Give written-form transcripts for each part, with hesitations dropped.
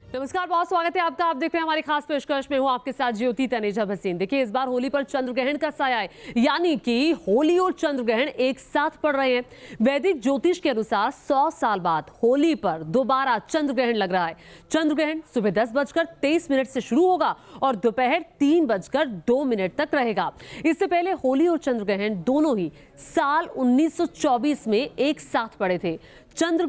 नमस्कार, बहुत स्वागत है आपका। आप देख रहे हैं हमारी खास पेशकश में हूं आपके साथ ज्योति तनेजा भसीन। देखिए, इस बार होली पर चंद्र ग्रहण का साया है, यानी कि होली और चंद्र ग्रहण एक साथ पड़ रहे हैं। वैदिक ज्योतिष के अनुसार 100 साल बाद होली पर दोबारा चंद्र ग्रहण लग रहा है। चंद्र ग्रहण सुबह 10:23 से शुरू होगा और दोपहर 3:02 तक रहेगा। इससे पहले होली और चंद्र ग्रहण दोनों ही साल 1924 में एक साथ पड़े थे। चंद्र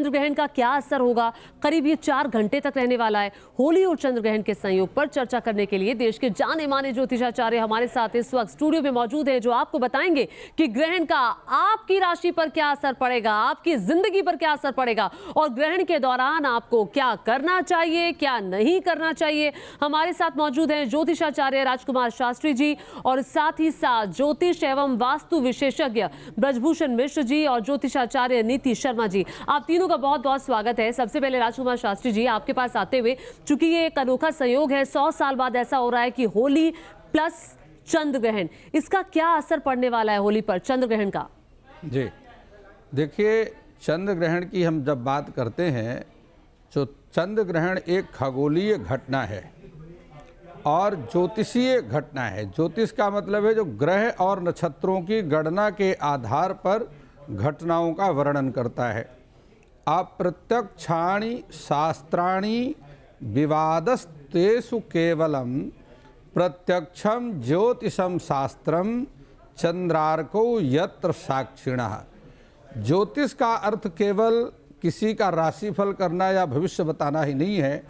ग्रहण का क्या असर होगा, करीब ये 4 घंटे तक रहने वाला है। होली और चंद्र ग्रहण के संयोग पर चर्चा करने के लिए देश के जाने माने ज्योतिषाचार्य हमारे साथ इस वक्त स्टूडियो में मौजूद हैं, जो आपको बताएंगे कि ग्रहण का आपकी राशि पर क्या असर पड़ेगा, आपकी जिंदगी पर क्या असर पड़ेगा और ग्रहण के दौरान आपको क्या करना चाहिए, क्या नहीं करना चाहिए। हमारे साथ मौजूद हैं ज्योतिषाचार्य राजकुमार शास्त्री जी और साथ ही साथ ज्योतिष एवं वास्तु विशेषज्ञ ब्रजभूषण मिश्र जी और ज्योतिषाचार्य नीति शर्मा जी। आप तीनों का बहुत बहुत स्वागत है। सबसे पहले राजकुमार शास्त्री जी, आपके पास आते हुए, चूंकि ये एक अनोखा संयोग है, 100 साल बाद ऐसा हो रहा है कि होली प्लस चंद्र ग्रहण, इसका क्या असर पड़ने वाला है होली पर चंद्र ग्रहण का? जी देखिए, चंद्र ग्रहण की हम जब बात करते हैं, जो चंद्र ग्रहण एक खगोलीय घटना है और ज्योतिषीय घटना है। ज्योतिष का मतलब है जो ग्रह और नक्षत्रों की गणना के आधार पर घटनाओं का वर्णन करता है। अप्रत्यक्षाणि शास्त्राणि विवादस्तेषु केवलम प्रत्यक्षम ज्योतिषम शास्त्रम चंद्रार्को यत्र साक्षिणः। ज्योतिष का अर्थ केवल किसी का राशिफल करना या भविष्य बताना ही नहीं है।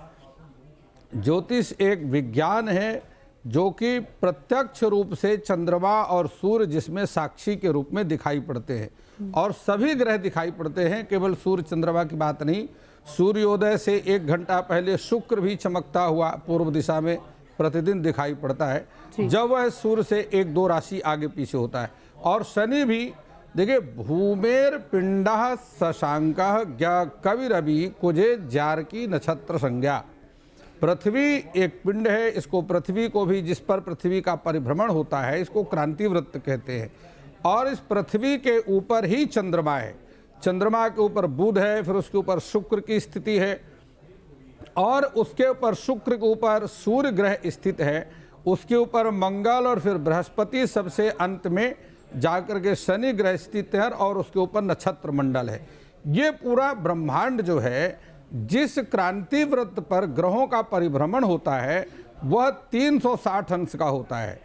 ज्योतिष एक विज्ञान है जो कि प्रत्यक्ष रूप से चंद्रमा और सूर्य जिसमें साक्षी के रूप में दिखाई पड़ते हैं और सभी ग्रह दिखाई पड़ते हैं, केवल सूर्य चंद्रमा की बात नहीं। सूर्योदय से 1 घंटा पहले शुक्र भी चमकता हुआ पूर्व दिशा में प्रतिदिन दिखाई पड़ता है, जब वह सूर्य से 1-2 राशि आगे पीछे होता है। और शनि भी देखिए, भूमेर पिंडः शशांकः ज्ञ कविरवि कुजे जारकी नक्षत्र संज्ञा। पृथ्वी एक पिंड है, इसको पृथ्वी को भी, जिस पर पृथ्वी का परिभ्रमण होता है, इसको क्रांति वृत्त कहते हैं। और इस पृथ्वी के ऊपर ही चंद्रमा है। चंद्रमा के ऊपर बुध है, फिर उसके ऊपर शुक्र की स्थिति है और उसके ऊपर शुक्र के ऊपर सूर्य ग्रह स्थित है, उसके ऊपर मंगल और फिर बृहस्पति, सबसे अंत में जाकर के शनि ग्रह स्थित है और उसके ऊपर नक्षत्र मंडल है। ये पूरा ब्रह्मांड जो है, जिस क्रांति वृत्त पर ग्रहों का परिभ्रमण होता है, वह 360 अंश का होता है।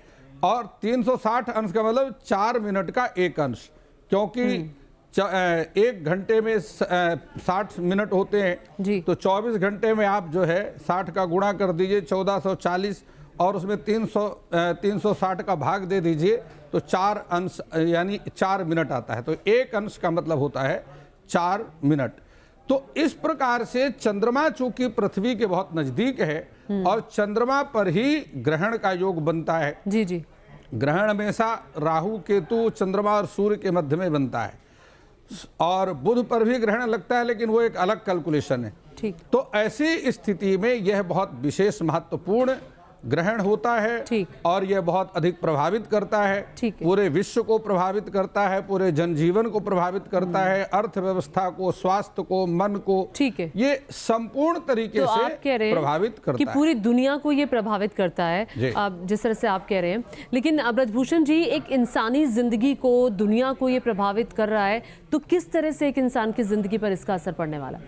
और 360 अंश का मतलब 4 मिनट का 1 अंश, क्योंकि 1 घंटे में 60 मिनट होते हैं, तो 24 घंटे में आप जो है 60 का गुणा कर दीजिए 1440 और उसमें 360 का भाग दे दीजिए, तो 4 अंश यानी 4 मिनट आता है। तो 1 अंश का मतलब होता है 4 मिनट। तो इस प्रकार से चंद्रमा चूंकि पृथ्वी के बहुत नजदीक है और चंद्रमा पर ही ग्रहण का योग बनता है। जी। ग्रहण हमेशा राहु केतु चंद्रमा और सूर्य के मध्य में बनता है और बुध पर भी ग्रहण लगता है, लेकिन वो एक अलग कैलकुलेशन है। ठीक। तो ऐसी स्थिति में यह बहुत विशेष महत्वपूर्ण ग्रहण होता है और यह बहुत अधिक प्रभावित करता है, पूरे विश्व को प्रभावित करता है, पूरे जनजीवन को प्रभावित करता है, अर्थव्यवस्था को, स्वास्थ्य को, मन को, ये संपूर्ण तरीके तो से प्रभावित करता है। पूरी दुनिया को ये प्रभावित करता है, जिस तरह से आप कह रहे हैं। लेकिन ब्रजभूषण जी, एक इंसानी जिंदगी को, दुनिया को ये प्रभावित कर रहा है, तो किस तरह से एक इंसान की जिंदगी पर इसका असर पड़ने वाला है?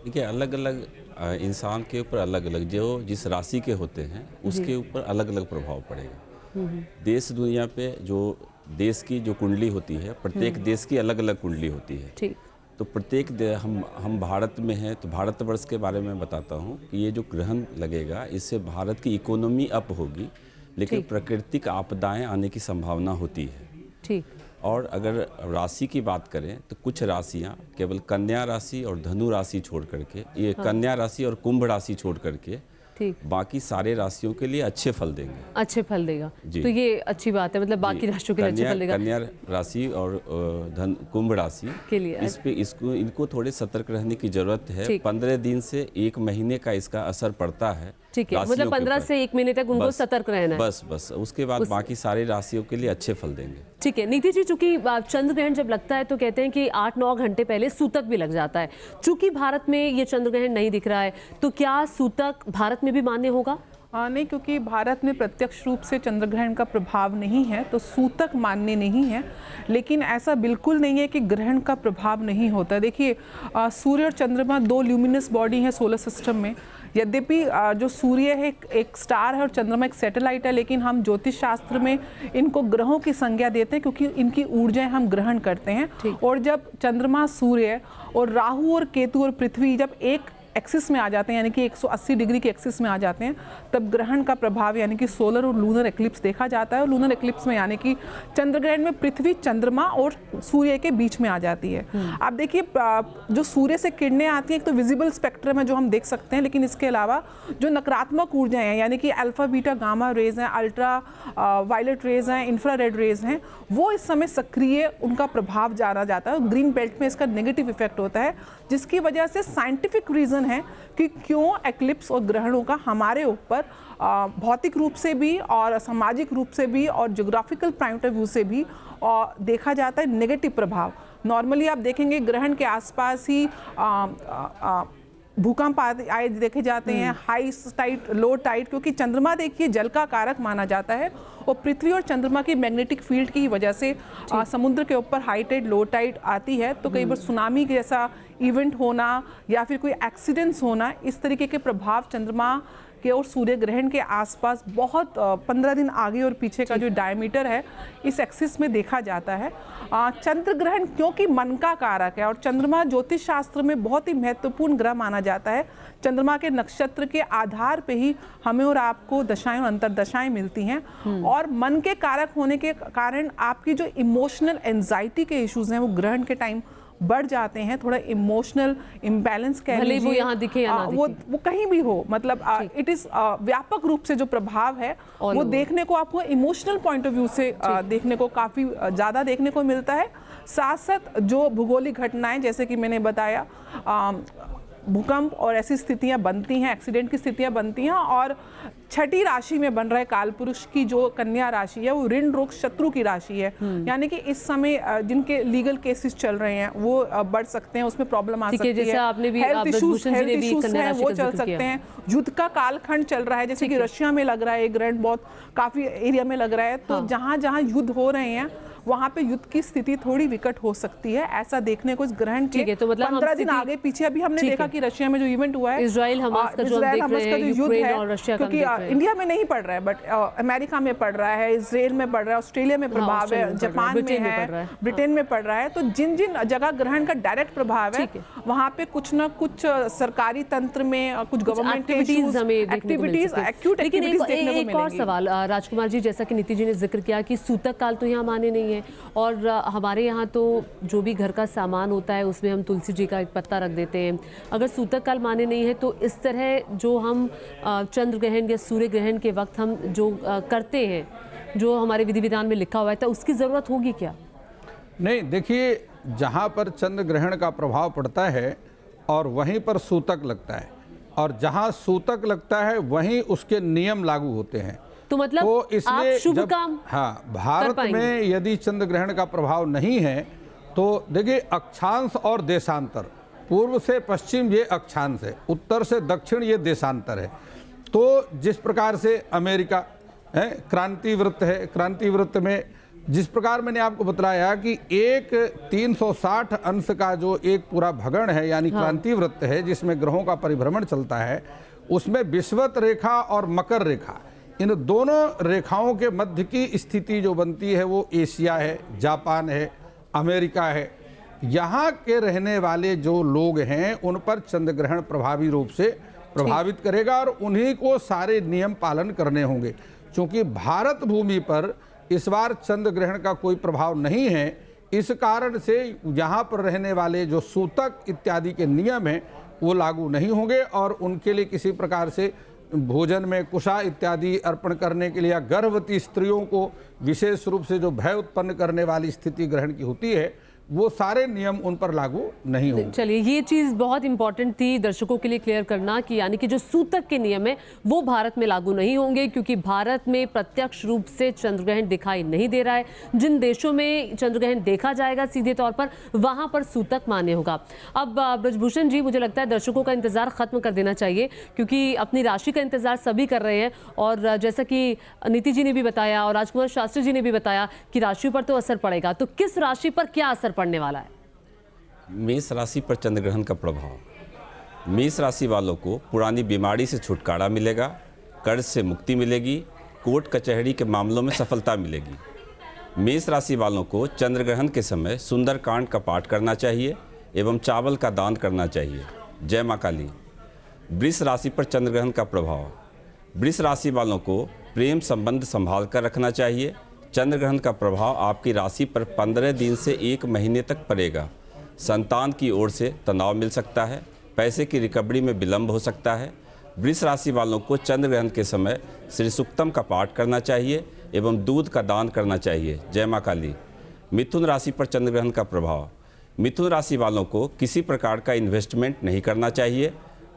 देखिए, अलग अलग इंसान के ऊपर अलग अलग, जो जिस राशि के होते हैं उसके ऊपर अलग अलग प्रभाव पड़ेगा। देश दुनिया पे जो देश की जो कुंडली होती है, प्रत्येक देश की अलग अलग कुंडली होती है। तो प्रत्येक हम भारत में हैं, तो भारतवर्ष के बारे में बताता हूँ कि ये जो ग्रहण लगेगा, इससे भारत की इकोनॉमी अप होगी, लेकिन प्राकृतिक आपदाएं आने की संभावना होती है। और अगर राशि की बात करें तो कुछ राशियां, केवल कन्या राशि और धनु राशि छोड़ करके, ये कन्या राशि और कुंभ राशि छोड़ करके बाकी सारे राशियों के लिए अच्छे फल देंगे। अच्छे फल देगा तो ये अच्छी बात है, मतलब बाकी राशियों के लिए अच्छे फल देगा। कन्या राशि और कुंभ राशि के लिए इनको थोड़े सतर्क रहने की जरूरत है। 15 दिन से 1 महीने का इसका असर पड़ता है। ठीक है, राशियों मतलब के 15 ऊपर। से 1 महीने तक उनको बस, सतर्क रहना है। बस उसके बाद बाकी सारी राशियों के लिए अच्छे फल देंगे। ठीक है नीति जी, चूंकि चंद्र ग्रहण जब लगता है तो कहते हैं कि 8-9 घंटे पहले सूतक भी लग जाता है। चूंकि भारत में ये चंद्र ग्रहण नहीं दिख रहा है, तो क्या सूतक भारत में भी मान्य होगा? नहीं, क्योंकि भारत में प्रत्यक्ष रूप से चंद्र ग्रहण का प्रभाव नहीं है, तो सूतक मान्य नहीं है। लेकिन ऐसा बिल्कुल नहीं है कि ग्रहण का प्रभाव नहीं होता। देखिए, सूर्य और चंद्रमा 2 ल्यूमिनस बॉडी हैं सोलर सिस्टम में। यद्यपि जो सूर्य है एक स्टार है और चंद्रमा एक सैटेलाइट है, लेकिन हम ज्योतिष शास्त्र में इनको ग्रहों की संज्ञा देते हैं, क्योंकि इनकी ऊर्जाएं हम ग्रहण करते हैं। और जब चंद्रमा, सूर्य और राहु और केतु और पृथ्वी जब एक एक्सिस में आ जाते हैं, यानी कि 180 डिग्री के एक्सिस में आ जाते हैं, तब ग्रहण का प्रभाव यानी कि सोलर और लूनर एक्लिप्स देखा जाता है। और लूनर एक्लिप्स में यानी कि चंद्र ग्रहण में पृथ्वी, चंद्रमा और सूर्य के बीच में आ जाती है। आप देखिए, जो सूर्य से किरणें आती हैं, एक तो विजिबल स्पेक्ट्रम है जो हम देख सकते हैं, लेकिन इसके अलावा जो नकारात्मक ऊर्जाएं हैं, यानी कि अल्फा, बीटा, गामा रेज हैं, अल्ट्रा वायलेट रेज हैं, इंफ्रारेड रेज हैं, वो इस समय सक्रिय उनका प्रभाव जाना जाता है। ग्रीन बेल्ट में इसका नेगेटिव इफेक्ट होता है, जिसकी वजह से साइंटिफिक रीजन है कि क्यों एक्लिप्स और ग्रहणों का हमारे ऊपर भौतिक रूप से भी और सामाजिक रूप से भी और ज्योग्राफिकल पॉइंट ऑफ व्यू से भी देखा जाता है नेगेटिव प्रभाव। नॉर्मली आप देखेंगे ग्रहण के आसपास ही भूकंप आए देखे जाते हैं, हाई टाइड, लो टाइड, क्योंकि चंद्रमा देखिए जल का कारक माना जाता है और पृथ्वी और चंद्रमा की मैग्नेटिक फील्ड की वजह से समुद्र के ऊपर हाई टाइड, लो टाइड आती है, तो कई बार सुनामी जैसा इवेंट होना या फिर कोई एक्सीडेंट्स होना, इस तरीके के प्रभाव चंद्रमा के और सूर्य ग्रहण के आसपास बहुत 15 दिन आगे और पीछे का जो डायमीटर है इस एक्सिस में देखा जाता है। चंद्र ग्रहण क्योंकि मन का कारक है और चंद्रमा ज्योतिष शास्त्र में बहुत ही महत्वपूर्ण ग्रह माना जाता है। चंद्रमा के नक्षत्र के आधार पे ही हमें और आपको दशाएं और अंतरदशाएं मिलती हैं, और मन के कारक होने के कारण आपकी जो इमोशनल एंजाइटी के इश्यूज हैं वो ग्रहण के टाइम बढ़ जाते हैं। थोड़ा इमोशनल इम्बैलेंस कह लीजिए, वो यहाँ दिखे या ना दिखे, वो कहीं भी हो, मतलब इट इज व्यापक रूप से जो प्रभाव है वो देखने को आपको इमोशनल पॉइंट ऑफ व्यू से देखने को काफी ज्यादा देखने को मिलता है। साथ साथ जो भूगोलिक घटनाएं, जैसे कि मैंने बताया, भूकंप और ऐसी स्थितियां बनती हैं, एक्सीडेंट की स्थितियां बनती हैं, और छठी राशि में बन रहा है कालपुरुष की जो कन्या राशि है वो ऋण रोग शत्रु की राशि है, यानी कि इस समय जिनके लीगल केसेस चल रहे हैं वो बढ़ सकते हैं, उसमें प्रॉब्लम आ सकती है, हेल्थ इश्यूज हैं वो चल सकते हैं, युद्ध का कालखंड चल रहा है, जैसे कि रशिया में लग रहा है ग्रहण, बहुत काफी एरिया में लग रहा है, तो जहां जहां युद्ध हो रहे हैं वहां पे युद्ध की स्थिति थोड़ी विकट हो सकती है, ऐसा देखने को इस ग्रहण के तो मतलब 15 दिन आगे पीछे अभी हमने देखा कि रशिया में जो इवेंट हुआ है, इजराइल हमास का जो युद्ध है, क्योंकि इंडिया में नहीं पड़ रहा है बट अमेरिका में पड़ रहा है, इजराइल में पड़ रहा है, ऑस्ट्रेलिया में प्रभाव है, जापान में है, ब्रिटेन में पड़ रहा है। तो जिन जिन जगह ग्रहण का डायरेक्ट प्रभाव है वहां पे कुछ ना कुछ सरकारी तंत्र में कुछ गवर्नमेंट एक्टिविटीज, एक्यूट एक्टिविटीज देखने को मिलेंगी। एक और सवाल राजकुमार जी, जैसा कि नीति जी ने जिक्र किया कि सूतक काल तो यहाँ माने नहीं है, और हमारे यहाँ तो जो भी घर का सामान होता है उसमें हम तुलसी जी का एक पत्ता रख देते हैं। अगर सूतक काल माने नहीं है तो इस तरह जो हम चंद्र ग्रहण या सूर्य ग्रहण के वक्त हम जो करते हैं, जो हमारे विधि विधान में लिखा हुआ है, तो उसकी ज़रूरत होगी क्या? नहीं, देखिए, जहाँ पर चंद्र ग्रहण का प्रभाव पड़ता है और वहीं पर सूतक लगता है, और जहाँ सूतक लगता है वहीं उसके नियम लागू होते हैं। तो मतलब तो इसमें आप शुभ काम भारत में यदि चंद्र ग्रहण का प्रभाव नहीं है तो देखिए, अक्षांश और देशांतर, पूर्व से पश्चिम ये अक्षांश है, उत्तर से दक्षिण ये देशांतर है। तो जिस प्रकार से अमेरिका है क्रांति वृत्त है, क्रांति वृत्त में जिस प्रकार मैंने आपको बतलाया कि एक 360 अंश का जो एक पूरा भगण है, यानी क्रांति वृत्त है, जिसमें ग्रहों का परिभ्रमण चलता है, उसमें विषुवत रेखा और मकर रेखा, इन दोनों रेखाओं के मध्य की स्थिति जो बनती है वो एशिया है, जापान है, अमेरिका है। यहाँ के रहने वाले जो लोग हैं उन पर चंद्र ग्रहण प्रभावी रूप से प्रभावित करेगा, और उन्हीं को सारे नियम पालन करने होंगे। क्योंकि भारत भूमि पर इस बार चंद्र ग्रहण का कोई प्रभाव नहीं है, इस कारण से यहाँ पर रहने वाले जो सूतक इत्यादि के नियम हैं वो लागू नहीं होंगे, और उनके लिए किसी प्रकार से भोजन में कुशा इत्यादि अर्पण करने के लिए, या गर्भवती स्त्रियों को विशेष रूप से जो भय उत्पन्न करने वाली स्थिति ग्रहण की होती है वो सारे नियम उन पर लागू नहीं होंगे। चलिए, ये चीज़ बहुत इंपॉर्टेंट थी दर्शकों के लिए क्लियर करना कि यानी कि जो सूतक के नियम है वो भारत में लागू नहीं होंगे, क्योंकि भारत में प्रत्यक्ष रूप से चंद्रग्रहण दिखाई नहीं दे रहा है। जिन देशों में चंद्रग्रहण देखा जाएगा सीधे तौर पर, वहां पर सूतक मान्य होगा। अब ब्रजभूषण जी, मुझे लगता है दर्शकों का इंतजार खत्म कर देना चाहिए, क्योंकि अपनी राशि का इंतजार सभी कर रहे हैं। और जैसा कि नीति जी ने भी बताया और राजकुमार शास्त्री जी ने भी बताया कि राशियों पर तो असर पड़ेगा, तो किस राशि पर क्या असर पड़ने वाला है? मेष राशि पर चंद्रग्रहण का प्रभाव। मेष राशि वालों को पुरानी बीमारी से छुटकारा मिलेगा, कर्ज से मुक्ति मिलेगी, कोर्ट कचहरी के मामलों में सफलता मिलेगी। मेष राशि वालों को चंद्रग्रहण के समय सुंदरकांड का पाठ करना चाहिए एवं चावल का दान करना चाहिए। जय मां काली। वृष राशि पर चंद्रग्रहण का प्रभाव। वृष राशि वालों को प्रेम संबंध संभाल कर रखना चाहिए। चंद्रग्रहण का प्रभाव आपकी राशि पर 15 दिन से 1 महीने तक पड़ेगा। संतान की ओर से तनाव मिल सकता है, पैसे की रिकवरी में विलंब हो सकता है। वृष राशि वालों को चंद्रग्रहण के समय श्री सूक्तम का पाठ करना चाहिए एवं दूध का दान करना चाहिए। जय मां काली। मिथुन राशि पर चंद्रग्रहण का प्रभाव। मिथुन राशि वालों को किसी प्रकार का इन्वेस्टमेंट नहीं करना चाहिए।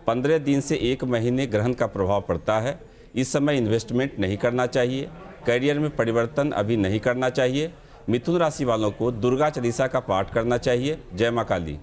15 दिन से 1 महीने ग्रहण का प्रभाव पड़ता है। इस समय इन्वेस्टमेंट नहीं करना चाहिए। करियर में परिवर्तन अभी नहीं करना चाहिए। मिथुन राशि वालों को दुर्गा चालीसा का पाठ करना चाहिए। जय मां काली।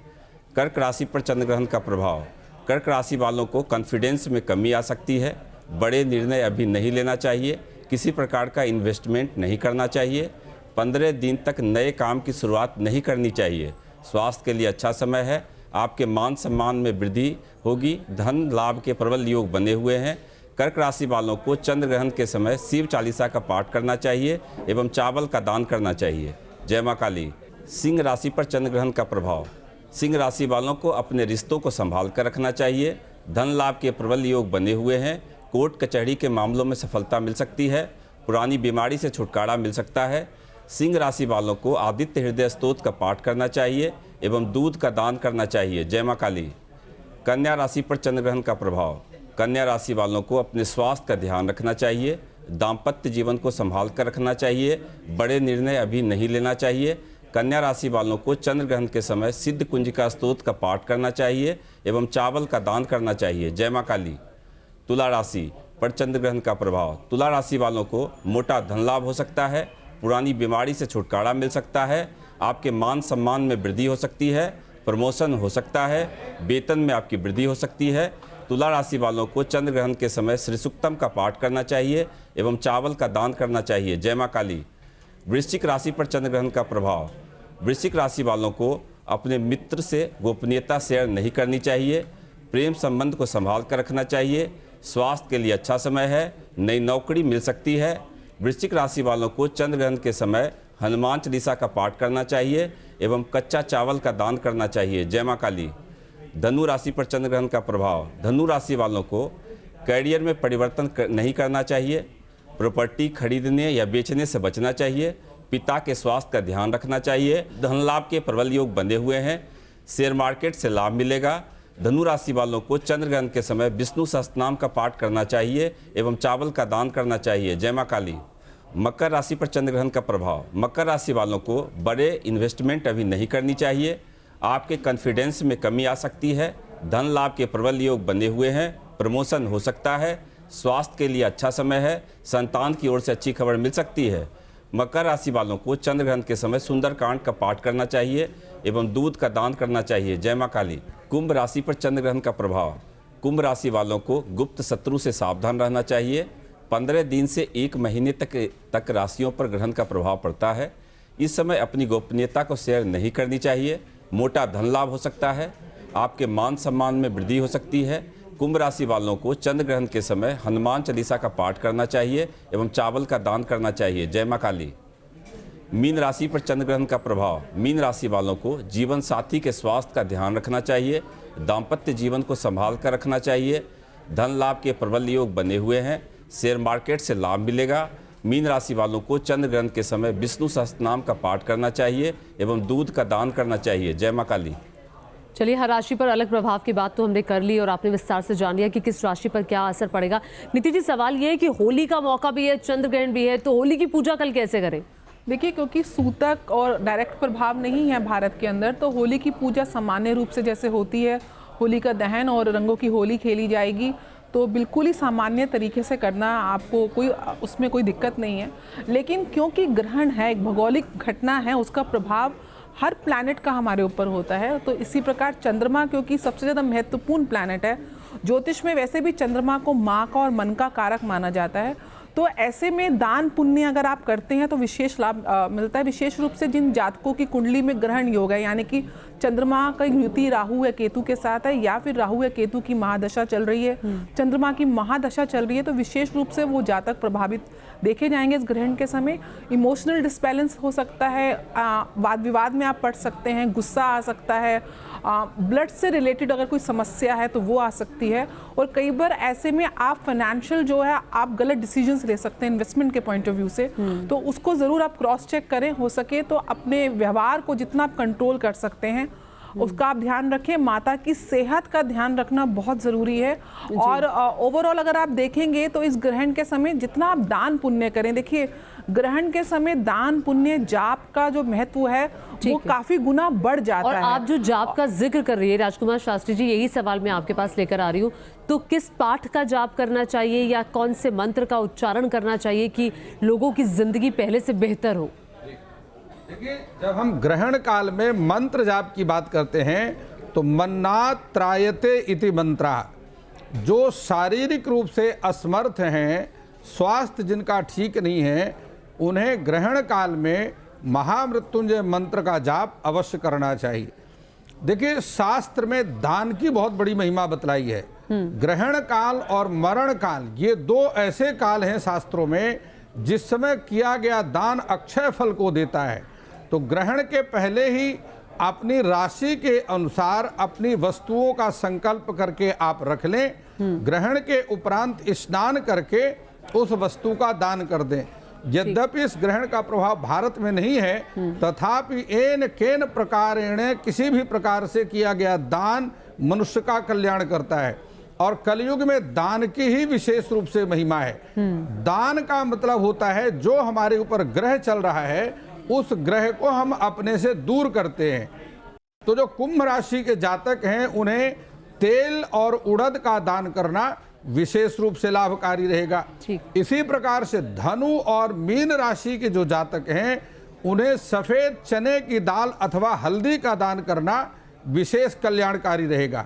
कर्क राशि पर चंद्रग्रहण का प्रभाव। कर्क राशि वालों को कॉन्फिडेंस में कमी आ सकती है। बड़े निर्णय अभी नहीं लेना चाहिए। किसी प्रकार का इन्वेस्टमेंट नहीं करना चाहिए। 15 दिन तक नए काम की शुरुआत नहीं करनी चाहिए। स्वास्थ्य के लिए अच्छा समय है। आपके मान सम्मान में वृद्धि होगी। धन लाभ के प्रबल योग बने हुए हैं। कर्क राशि वालों को चंद्रग्रहण के समय शिव चालीसा का पाठ करना चाहिए एवं चावल का दान करना चाहिए। जय मां काली। सिंह राशि पर चंद्रग्रहण का प्रभाव। सिंह राशि वालों को अपने रिश्तों को संभाल कर रखना चाहिए। धन लाभ के प्रबल योग बने हुए हैं। कोर्ट कचहरी के मामलों में सफलता मिल सकती है। पुरानी बीमारी से छुटकारा मिल सकता है। सिंह राशि वालों को आदित्य हृदय स्तोत्र का पाठ करना चाहिए एवं दूध का दान करना चाहिए। जय मां काली। कन्या राशि पर चंद्रग्रहण का प्रभाव। कन्या राशि वालों को अपने स्वास्थ्य का ध्यान रखना चाहिए। दाम्पत्य जीवन को संभाल कर रखना चाहिए। बड़े निर्णय अभी नहीं लेना चाहिए। कन्या राशि वालों को चंद्रग्रहण के समय सिद्ध कुंजिका स्तोत्र का पाठ करना चाहिए एवं चावल का दान करना चाहिए। जय मां काली। तुला राशि पर चंद्रग्रहण का प्रभाव। तुला राशि वालों को मोटा धन लाभ हो सकता है। पुरानी बीमारी से छुटकारा मिल सकता है। आपके मान सम्मान में वृद्धि हो सकती है। प्रमोशन हो सकता है। वेतन में आपकी वृद्धि हो सकती है। तुला राशि वालों को चंद्रग्रहण के समय श्री सूक्तम का पाठ करना चाहिए एवं चावल का दान करना चाहिए। जय मां काली। वृश्चिक राशि पर चंद्रग्रहण का प्रभाव। वृश्चिक राशि वालों को अपने मित्र से गोपनीयता शेयर नहीं करनी चाहिए। प्रेम संबंध को संभाल कर रखना चाहिए। स्वास्थ्य के लिए अच्छा समय है। नई नौकरी मिल सकती है। वृश्चिक राशि वालों को चंद्रग्रहण के समय हनुमान चालीसा का पाठ करना चाहिए एवं कच्चा चावल का दान करना चाहिए। जय मां काली। धनु राशि पर चंद्रग्रहण का प्रभाव। धनु राशि वालों को कैरियर में परिवर्तन नहीं करना चाहिए। प्रॉपर्टी खरीदने या बेचने से बचना चाहिए। पिता के स्वास्थ्य का ध्यान रखना चाहिए। धन लाभ के प्रबल योग बने हुए हैं। शेयर मार्केट से लाभ मिलेगा। धनु राशि वालों को चंद्रग्रहण के समय विष्णु सहस्त्रनाम का पाठ करना चाहिए एवं चावल का दान करना चाहिए। जय मां काली। मकर राशि पर चंद्रग्रहण का प्रभाव। मकर राशि वालों को बड़े इन्वेस्टमेंट अभी नहीं करनी चाहिए। आपके कॉन्फिडेंस में कमी आ सकती है। धन लाभ के प्रबल योग बने हुए हैं। प्रमोशन हो सकता है। स्वास्थ्य के लिए अच्छा समय है। संतान की ओर से अच्छी खबर मिल सकती है। मकर राशि वालों को चंद्रग्रहण के समय सुंदरकांड का पाठ करना चाहिए एवं दूध का दान करना चाहिए। जय मां काली। कुंभ राशि पर चंद्रग्रहण का प्रभाव। कुंभ राशि वालों को गुप्त शत्रु से सावधान रहना चाहिए। 15 दिन से 1 महीने तक राशियों पर ग्रहण का प्रभाव पड़ता है। इस समय अपनी गोपनीयता को शेयर नहीं करनी चाहिए। मोटा धन लाभ हो सकता है। आपके मान सम्मान में वृद्धि हो सकती है। कुंभ राशि वालों को चंद्रग्रहण के समय हनुमान चालीसा का पाठ करना चाहिए एवं चावल का दान करना चाहिए। जय मां काली। मीन राशि पर चंद्रग्रहण का प्रभाव। मीन राशि वालों को जीवन साथी के स्वास्थ्य का ध्यान रखना चाहिए। दाम्पत्य जीवन को संभाल कर रखना चाहिए। धन लाभ के प्रबल योग बने हुए हैं। शेयर मार्केट से लाभ मिलेगा। मीन राशि वालों को चंद्रग्रहण के समय विष्णु सहस्त्रनाम का पाठ करना चाहिए एवं दूध का दान करना चाहिए। जय मां काली। चलिए, हर राशि पर अलग प्रभाव की बात तो हमने कर ली और आपने विस्तार से जान लिया कि किस राशि पर क्या असर पड़ेगा। नीति जी, सवाल ये है कि होली का मौका भी है, चंद्रग्रहण भी है, तो होली की पूजा कल कैसे करें? देखिए, क्योंकि सूतक और डायरेक्ट प्रभाव नहीं है भारत के अंदर, तो होली की पूजा सामान्य रूप से जैसे होती है, होली का दहन और रंगों की होली खेली जाएगी, तो बिल्कुल ही सामान्य तरीके से करना, आपको कोई उसमें कोई दिक्कत नहीं है। लेकिन क्योंकि ग्रहण है, एक भौगोलिक घटना है, उसका प्रभाव हर प्लैनेट का हमारे ऊपर होता है। तो इसी प्रकार चंद्रमा, क्योंकि सबसे ज़्यादा महत्वपूर्ण प्लैनेट है, ज्योतिष में वैसे भी चंद्रमा को माँ का और मन का कारक माना जाता है, तो ऐसे में दान पुण्य अगर आप करते हैं तो विशेष लाभ मिलता है। विशेष रूप से जिन जातकों की कुंडली में ग्रहण योग है, यानी कि चंद्रमा का युति राहु या केतु के साथ है, या फिर राहु या केतु की महादशा चल रही है, चंद्रमा की महादशा चल रही है, तो विशेष रूप से वो जातक प्रभावित देखे जाएंगे इस ग्रहण के समय। इमोशनल डिसबैलेंस हो सकता है, वाद विवाद में आप पड़ सकते हैं, गुस्सा आ सकता है, ब्लड से रिलेटेड अगर कोई समस्या है तो वो आ सकती है, और कई बार ऐसे में आप फाइनेंशियल जो है आप गलत डिसीजंस ले सकते हैं इन्वेस्टमेंट के पॉइंट ऑफ व्यू से। तो उसको ज़रूर आप क्रॉस चेक करें, हो सके तो अपने व्यवहार को जितना आप कंट्रोल कर सकते हैं उसका आप ध्यान रखें। माता की सेहत का ध्यान रखना बहुत ज़रूरी है। और ओवरऑल अगर आप देखेंगे तो इस ग्रहण के समय जितना आप दान पुण्य करें, देखिए ग्रहण के समय दान पुण्य जाप का जो महत्व है वो काफी गुना बढ़ जाता और है। आप जो जाप का जिक्र कर रही है राजकुमार शास्त्री जी, यही सवाल मैं आपके पास लेकर आ रही हूँ, तो किस पाठ का जाप करना चाहिए या कौन से मंत्र का उच्चारण करना चाहिए कि लोगों की जिंदगी पहले से बेहतर हो? देखिए, जब हम ग्रहण काल में मंत्र जाप की बात करते हैं तो मन्नात् त्रायते इति मंत्रा, जो शारीरिक रूप से असमर्थ हैं, स्वास्थ्य जिनका ठीक नहीं है, उन्हें ग्रहण काल में महामृत्युंजय मंत्र का जाप अवश्य करना चाहिए। देखिए, शास्त्र में दान की बहुत बड़ी महिमा बतलाई है। ग्रहण काल और मरण काल, ये दो ऐसे काल हैं शास्त्रों में जिस समय किया गया दान अक्षय फल को देता है। तो ग्रहण के पहले ही अपनी राशि के अनुसार अपनी वस्तुओं का संकल्प करके आप रख लें, ग्रहण के उपरांत स्नान करके उस वस्तु का दान कर दें। यद्यपि इस ग्रहण का प्रभाव भारत में नहीं है, तथापि एन केन प्रकारेण किसी भी प्रकार से किया गया दान मनुष्य का कल्याण करता है। और कलयुग में दान की ही विशेष रूप से महिमा है। दान का मतलब होता है जो हमारे ऊपर ग्रह चल रहा है उस ग्रह को हम अपने से दूर करते हैं। तो जो कुंभ राशि के जातक हैं उन्हें तेल और उड़द का दान करना विशेष रूप से लाभकारी रहेगा। इसी प्रकार से धनु और मीन राशि के जो जातक हैं उन्हें सफेद चने की दाल अथवा हल्दी का दान करना विशेष कल्याणकारी रहेगा।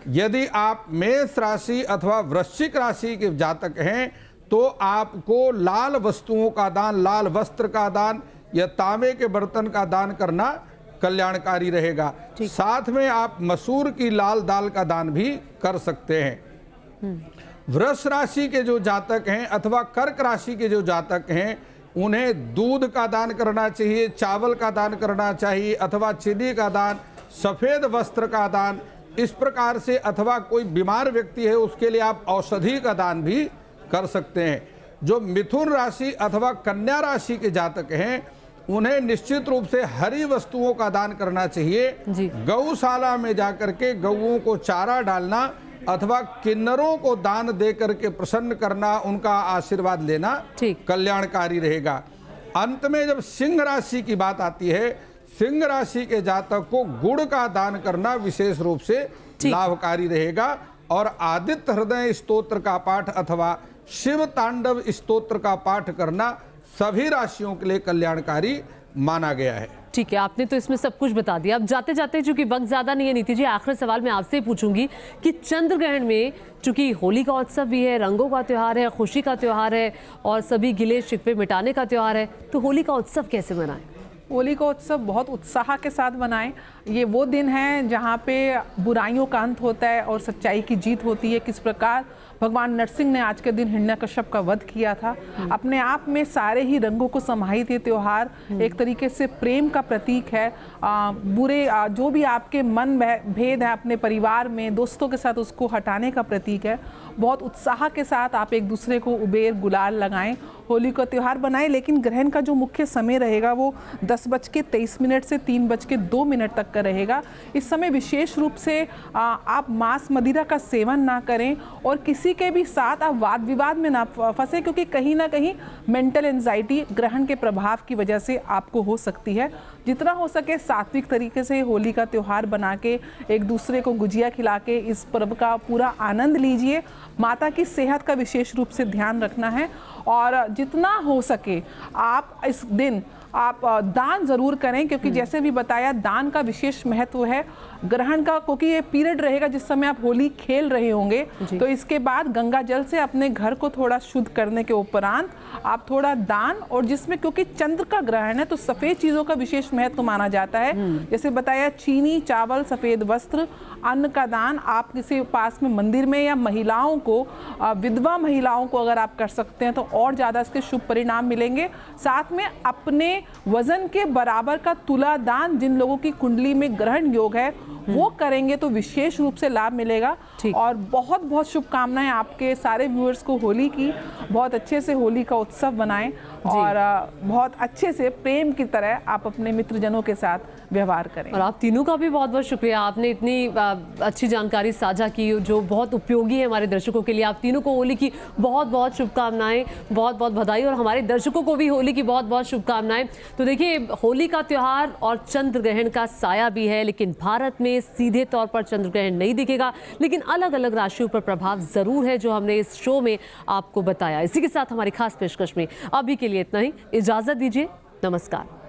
यदि आप मेष राशि अथवा वृश्चिक राशि के जातक हैं तो आपको लाल वस्तुओं का दान, लाल वस्त्र का दान या तांबे के बर्तन का दान करना कल्याणकारी रहेगा। साथ में आप मसूर की लाल दाल का दान भी कर सकते हैं। वृष राशि के जो जातक हैं अथवा कर्क राशि के जो जातक हैं उन्हें दूध का दान करना चाहिए, चावल का दान करना चाहिए, अथवा चीनी का दान, सफेद वस्त्र का दान, इस प्रकार से, अथवा कोई बीमार व्यक्ति है उसके लिए आप औषधि का दान भी कर सकते हैं। जो मिथुन राशि अथवा कन्या राशि के जातक हैं उन्हें निश्चित रूप से हरी वस्तुओं का दान करना चाहिए। गौशाला में जाकर के गौओं को चारा डालना अथवा किन्नरों को दान दे करके प्रसन्न करना, उनका आशीर्वाद लेना कल्याणकारी रहेगा। अंत में जब सिंह राशि की बात आती है, सिंह राशि के जातक को गुड़ का दान करना विशेष रूप से लाभकारी रहेगा। और आदित्य हृदय स्तोत्र का पाठ अथवा शिव तांडव स्तोत्र का पाठ करना सभी राशियों के लिए कल्याणकारी माना गया है। ठीक है, आपने तो इसमें सब कुछ बता दिया। अब जाते जाते, चूंकि वक्त ज्यादा नहीं है नीति जी, आखिरी सवाल मैं आपसे पूछूंगी कि चंद्र ग्रहण में चूंकि होली का उत्सव भी है, रंगों का त्योहार है, खुशी का त्योहार है और सभी गिले शिकवे मिटाने का त्योहार है, तो होली का उत्सव कैसे मनाएं? होली का उत्सव बहुत उत्साह के साथ मनाएं। ये वो दिन है जहाँ पे बुराइयों का अंत होता है और सच्चाई की जीत होती है। किस प्रकार भगवान नरसिंह ने आज के दिन हिरण्यकश्यप का वध किया था। अपने आप में सारे ही रंगों को समाहित ये त्योहार एक तरीके से प्रेम का प्रतीक है। बुरे जो भी आपके मन भेद है अपने परिवार में, दोस्तों के साथ, उसको हटाने का प्रतीक है। बहुत उत्साह के साथ आप एक दूसरे को उबेर गुलाल लगाएं, होली का त्यौहार बनाएं। लेकिन ग्रहण का जो मुख्य समय रहेगा वो 10 10:23 से 3:02 तक का रहेगा। इस समय विशेष रूप से आप मांस मदिरा का सेवन ना करें और किसी के भी साथ आप वाद विवाद में ना फंसे, क्योंकि कहीं ना कहीं मेंटल एंजाइटी ग्रहण के प्रभाव की वजह से आपको हो सकती है। जितना हो सके सात्विक तरीके से होली का त्यौहार बना के एक दूसरे को गुजिया खिला के इस पर्व का पूरा आनंद लीजिए। माता की सेहत का विशेष रूप से ध्यान रखना है और जितना हो सके आप इस दिन आप दान ज़रूर करें, क्योंकि जैसे भी बताया दान का विशेष महत्व है ग्रहण का, क्योंकि ये पीरियड रहेगा जिस समय आप होली खेल रहे होंगे। तो इसके बाद गंगा जल से अपने घर को थोड़ा शुद्ध करने के उपरांत आप थोड़ा दान, और जिसमें क्योंकि चंद्र का ग्रहण है तो सफ़ेद चीज़ों का विशेष महत्व माना जाता है। जैसे बताया चीनी, चावल, सफ़ेद वस्त्र, अन्न का दान आप किसी पास में मंदिर में, या महिलाओं को, विधवा महिलाओं को अगर आप कर सकते हैं तो और ज़्यादा इसके शुभ परिणाम मिलेंगे। साथ में अपने वजन के बराबर का तुला दान, जिन लोगों की कुंडली में ग्रहण योग है वो करेंगे तो विशेष रूप से लाभ मिलेगा। और बहुत बहुत शुभकामनाएं आपके सारे व्यूअर्स को होली की। बहुत अच्छे से होली का उत्सव बनाएं और बहुत अच्छे से प्रेम की तरह आप अपने मित्रजनों के साथ व्यवहार करें। और आप तीनों का भी बहुत बहुत शुक्रिया, आपने इतनी अच्छी जानकारी साझा की जो बहुत उपयोगी है हमारे दर्शकों के लिए। आप तीनों को होली की बहुत बहुत शुभकामनाएं, बहुत बहुत बधाई, और हमारे दर्शकों को भी होली की बहुत बहुत शुभकामनाएं। तो देखिए, होली का त्यौहार और चंद्र ग्रहण का साया भी है, लेकिन भारत में सीधे तौर पर चंद्र ग्रहण नहीं दिखेगा, लेकिन अलग अलग राशियों पर प्रभाव जरूर है, जो हमने इस शो में आपको बताया। इसी के साथ हमारी खास पेशकश में अभी के लिए इतना ही। इजाजत दीजिए, नमस्कार।